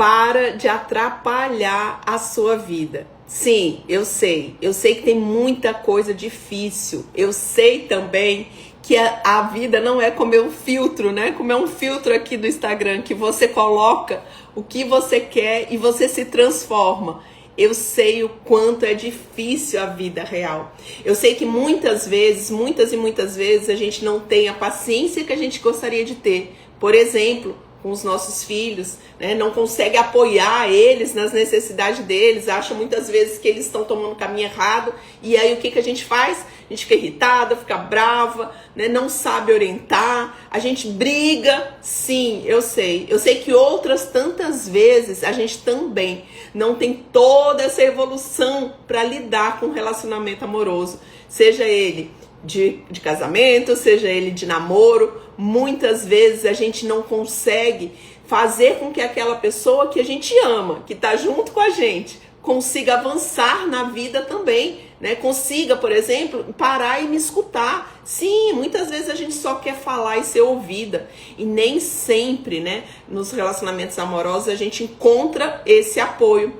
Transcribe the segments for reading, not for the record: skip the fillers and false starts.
para de atrapalhar a sua vida. Sim, eu sei que tem muita coisa difícil, eu sei também que a vida não é como um filtro, né? Como é um filtro aqui do Instagram, que você coloca o que você quer e você se transforma. Eu sei o quanto é difícil a vida real. Eu sei que muitas e muitas vezes, a gente não tem a paciência que a gente gostaria de ter. Por exemplo, com os nossos filhos, né? Não consegue apoiar eles nas necessidades deles, acha muitas vezes que eles estão tomando o caminho errado, e aí o que a gente faz? A gente fica irritada, fica brava, né? Não sabe orientar, a gente briga. Sim, eu sei que outras tantas vezes a gente também não tem toda essa evolução para lidar com o relacionamento amoroso, seja ele de casamento, seja ele de namoro. Muitas vezes a gente não consegue fazer com que aquela pessoa que a gente ama, que está junto com a gente, consiga avançar na vida também, né? Consiga, por exemplo, parar e me escutar. Sim, muitas vezes a gente só quer falar e ser ouvida, e nem sempre, né, nos relacionamentos amorosos a gente encontra esse apoio.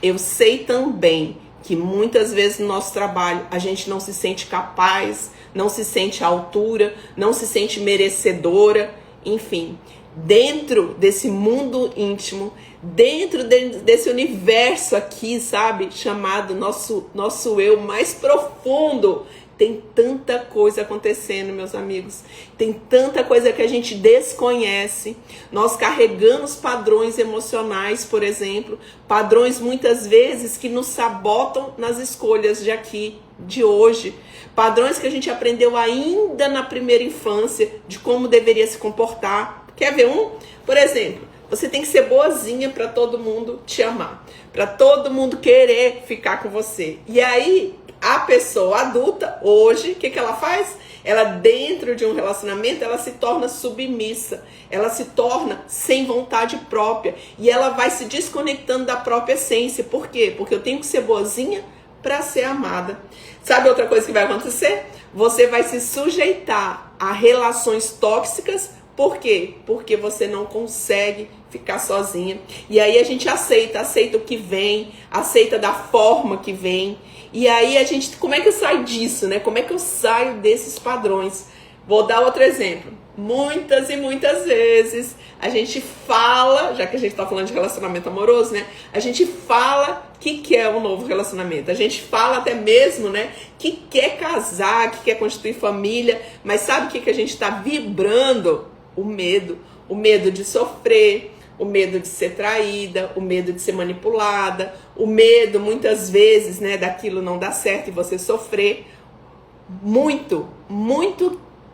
Eu sei também que muitas vezes no nosso trabalho a gente não se sente capaz, não se sente à altura, não se sente merecedora, enfim. Dentro desse mundo íntimo, dentro desse universo aqui, sabe, chamado nosso eu mais profundo, tem tanta coisa acontecendo, meus amigos. Tem tanta coisa que a gente desconhece. Nós carregamos padrões emocionais, por exemplo. Padrões, muitas vezes, que nos sabotam nas escolhas de aqui, de hoje. Padrões que a gente aprendeu ainda na primeira infância, de como deveria se comportar. Quer ver um? Por exemplo, você tem que ser boazinha para todo mundo te amar. Para todo mundo querer ficar com você. E aí, a pessoa adulta, hoje, o que ela faz? Ela, dentro de um relacionamento, ela se torna submissa. Ela se torna sem vontade própria. E ela vai se desconectando da própria essência. Por quê? Porque eu tenho que ser boazinha para ser amada. Sabe outra coisa que vai acontecer? Você vai se sujeitar a relações tóxicas. Por quê? Porque você não consegue ficar sozinha. E aí a gente aceita o que vem, aceita da forma que vem. E aí a gente, como é que eu saio disso, né? Como é que eu saio desses padrões? Vou dar outro exemplo. Muitas e muitas vezes a gente fala, já que a gente tá falando de relacionamento amoroso, né? A gente fala que quer um novo relacionamento. A gente fala até mesmo, né, que quer casar, que quer constituir família. Mas sabe o que a gente tá vibrando? O medo. O medo de sofrer, o medo de ser traída, o medo de ser manipulada, o medo, muitas vezes, né, daquilo não dar certo e você sofrer.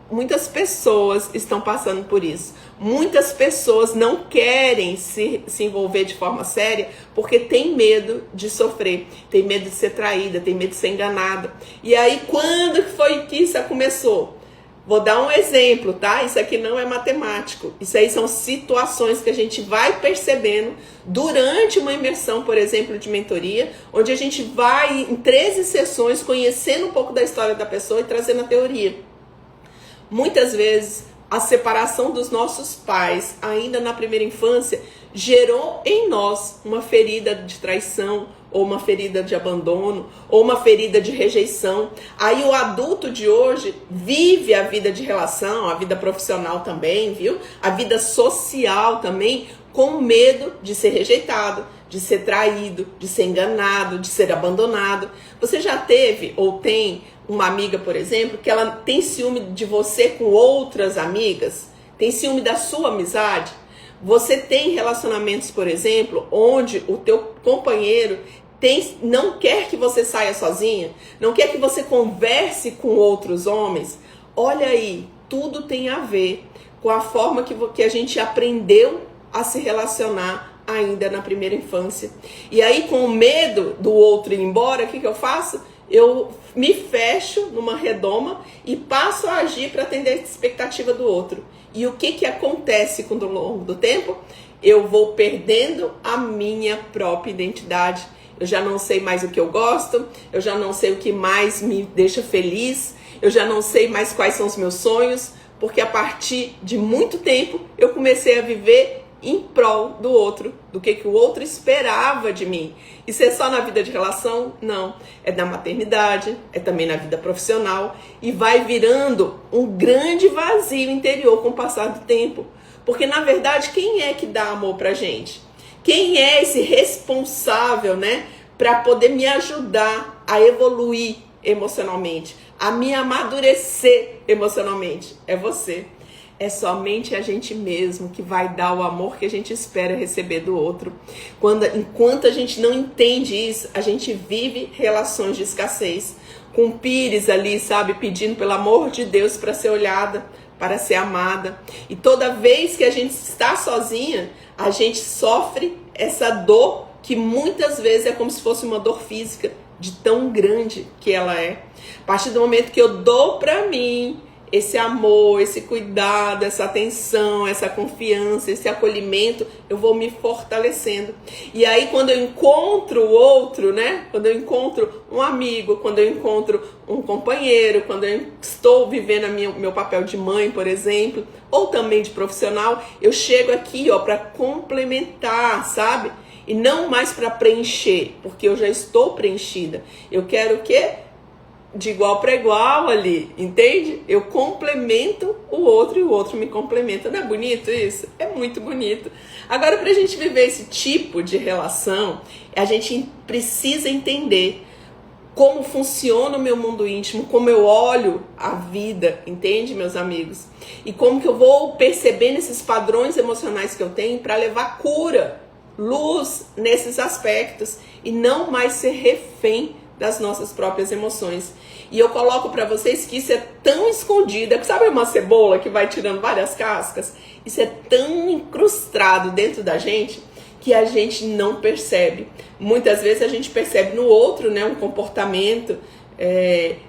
Muitas pessoas estão passando por isso. Muitas pessoas não querem se envolver de forma séria porque tem medo de sofrer, tem medo de ser traída, tem medo de ser enganada. E aí, quando foi que isso começou? Vou dar um exemplo, tá? Isso aqui não é matemático. Isso aí são situações que a gente vai percebendo durante uma imersão, por exemplo, de mentoria, onde a gente vai em 13 sessões conhecendo um pouco da história da pessoa e trazendo a teoria. Muitas vezes, a separação dos nossos pais, ainda na primeira infância, gerou em nós uma ferida de traição, ou uma ferida de abandono, ou uma ferida de rejeição. Aí o adulto de hoje vive a vida de relação, a vida profissional também, viu? A vida social também, com medo de ser rejeitado, de ser traído, de ser enganado, de ser abandonado. Você já teve ou tem uma amiga, por exemplo, que ela tem ciúme de você com outras amigas? Tem ciúme da sua amizade? Você tem relacionamentos, por exemplo, onde o teu companheiro não quer que você saia sozinha? Não quer que você converse com outros homens? Olha aí, tudo tem a ver com a forma que a gente aprendeu a se relacionar ainda na primeira infância. E aí, com o medo do outro ir embora, o que eu faço? Eu me fecho numa redoma e passo a agir para atender a expectativa do outro. E o que acontece com o longo do tempo? Eu vou perdendo a minha própria identidade. Eu já não sei mais o que eu gosto, eu já não sei o que mais me deixa feliz, eu já não sei mais quais são os meus sonhos, porque a partir de muito tempo eu comecei a viver em prol do outro, do que o outro esperava de mim. Isso é só na vida de relação? Não. É na maternidade, é também na vida profissional e vai virando um grande vazio interior com o passar do tempo. Porque, na verdade, quem é que dá amor pra gente? Quem é esse responsável, né, para poder me ajudar a evoluir emocionalmente, a me amadurecer emocionalmente? É você. É somente a gente mesmo que vai dar o amor que a gente espera receber do outro. Enquanto a gente não entende isso, a gente vive relações de escassez. Com Pires ali, sabe, pedindo pelo amor de Deus para ser olhada, para ser amada. E toda vez que a gente está sozinha, a gente sofre essa dor que muitas vezes é como se fosse uma dor física, de tão grande que ela é. A partir do momento que eu dou para mim esse amor, esse cuidado, essa atenção, essa confiança, esse acolhimento, eu vou me fortalecendo. E aí quando eu encontro o outro, né? Quando eu encontro um amigo, quando eu encontro um companheiro, quando eu estou vivendo meu papel de mãe, por exemplo, ou também de profissional, eu chego aqui, ó, para complementar, sabe? E não mais para preencher, porque eu já estou preenchida. Eu quero o quê? De igual para igual ali, entende? Eu complemento o outro e o outro me complementa. Não é bonito isso? É muito bonito. Agora, para a gente viver esse tipo de relação, a gente precisa entender como funciona o meu mundo íntimo, como eu olho a vida, entende, meus amigos? E como que eu vou percebendo esses padrões emocionais que eu tenho para levar cura, luz nesses aspectos e não mais ser refém das nossas próprias emoções. E eu coloco para vocês que isso é tão escondido, sabe uma cebola que vai tirando várias cascas? Isso é tão incrustado dentro da gente que a gente não percebe. Muitas vezes a gente percebe no outro, né, um comportamento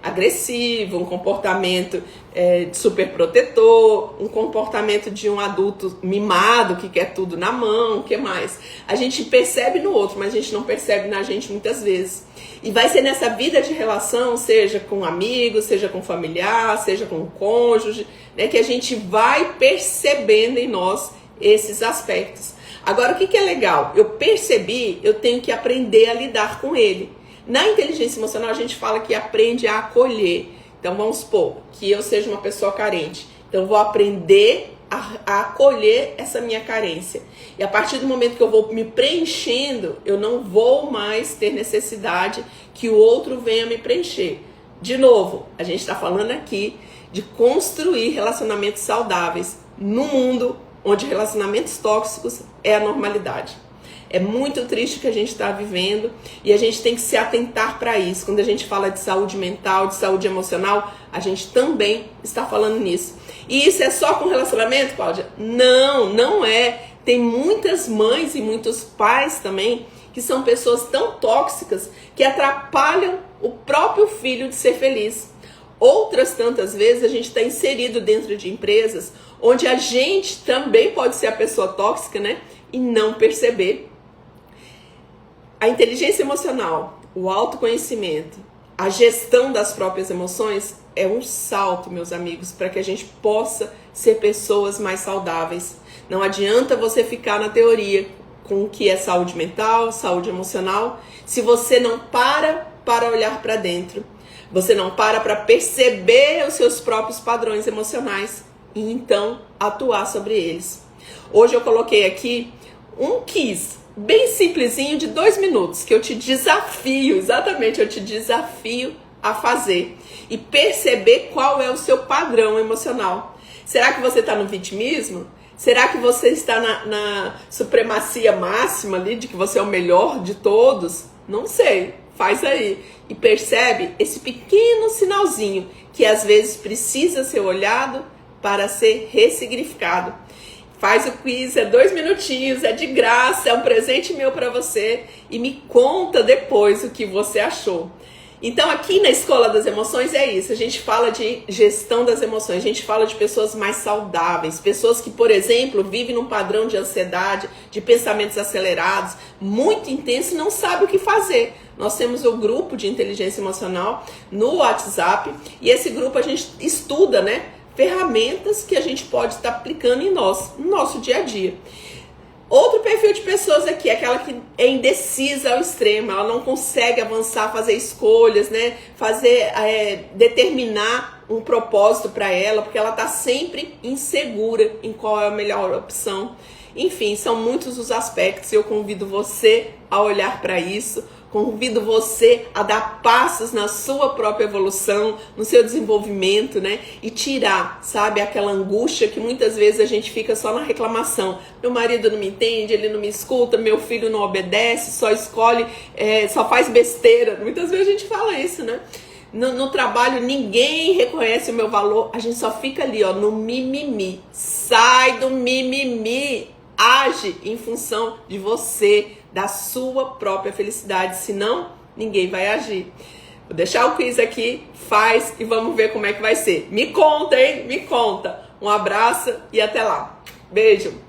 agressivo, um comportamento super protetor, um comportamento de um adulto mimado que quer tudo na mão, o que mais? A gente percebe no outro, mas a gente não percebe na gente muitas vezes. E vai ser nessa vida de relação, seja com amigos, seja com familiar, seja com o cônjuge, né, que a gente vai percebendo em nós esses aspectos. Agora, o que é legal? Eu percebi, eu tenho que aprender a lidar com ele. Na inteligência emocional, a gente fala que aprende a acolher. Então, vamos supor que eu seja uma pessoa carente. Então, eu vou aprender a acolher essa minha carência. E a partir do momento que eu vou me preenchendo, eu não vou mais ter necessidade que o outro venha me preencher. De novo, a gente está falando aqui de construir relacionamentos saudáveis no mundo onde relacionamentos tóxicos é a normalidade. É muito triste o que a gente está vivendo e a gente tem que se atentar para isso. Quando a gente fala de saúde mental, de saúde emocional, a gente também está falando nisso. E isso é só com relacionamento, Cláudia? Não, não é. Tem muitas mães e muitos pais também que são pessoas tão tóxicas que atrapalham o próprio filho de ser feliz. Outras tantas vezes a gente está inserido dentro de empresas onde a gente também pode ser a pessoa tóxica, né? E não perceber. A inteligência emocional, o autoconhecimento, a gestão das próprias emoções é um salto, meus amigos, para que a gente possa ser pessoas mais saudáveis. Não adianta você ficar na teoria com o que é saúde mental, saúde emocional, se você não para olhar para dentro. Você não para perceber os seus próprios padrões emocionais e então atuar sobre eles. Hoje eu coloquei aqui um quiz bem simplesinho de 2 minutos que eu te desafio, exatamente, eu te desafio a fazer e perceber qual é o seu padrão emocional. Será que você está no vitimismo? Será que você está na supremacia máxima ali de que você é o melhor de todos? Não sei, faz aí e percebe esse pequeno sinalzinho que às vezes precisa ser olhado para ser ressignificado. Faz o quiz, é 2 minutinhos, é de graça, é um presente meu para você e me conta depois o que você achou. Então aqui na Escola das Emoções é isso, a gente fala de gestão das emoções, a gente fala de pessoas mais saudáveis, pessoas que, por exemplo, vivem num padrão de ansiedade, de pensamentos acelerados, muito intenso e não sabem o que fazer. Nós temos o grupo de inteligência emocional no WhatsApp e esse grupo a gente estuda, né? Ferramentas que a gente pode estar aplicando em nós, no nosso dia a dia. Outro perfil de pessoas aqui, aquela que é indecisa ao extremo, ela não consegue avançar, fazer escolhas, né? Determinar um propósito para ela, porque ela tá sempre insegura em qual é a melhor opção. Enfim, são muitos os aspectos e eu convido você a olhar para isso. Convido você a dar passos na sua própria evolução, no seu desenvolvimento, né? E tirar, sabe, aquela angústia que muitas vezes a gente fica só na reclamação. Meu marido não me entende, ele não me escuta, meu filho não obedece, só escolhe, só faz besteira. Muitas vezes a gente fala isso, né? No trabalho ninguém reconhece o meu valor, a gente só fica ali, ó, no mimimi. Sai do mimimi, age em função de você, da sua própria felicidade, senão ninguém vai agir. Vou deixar o quiz aqui, faz e vamos ver como é que vai ser. Me conta, hein? Me conta. Um abraço e até lá. Beijo.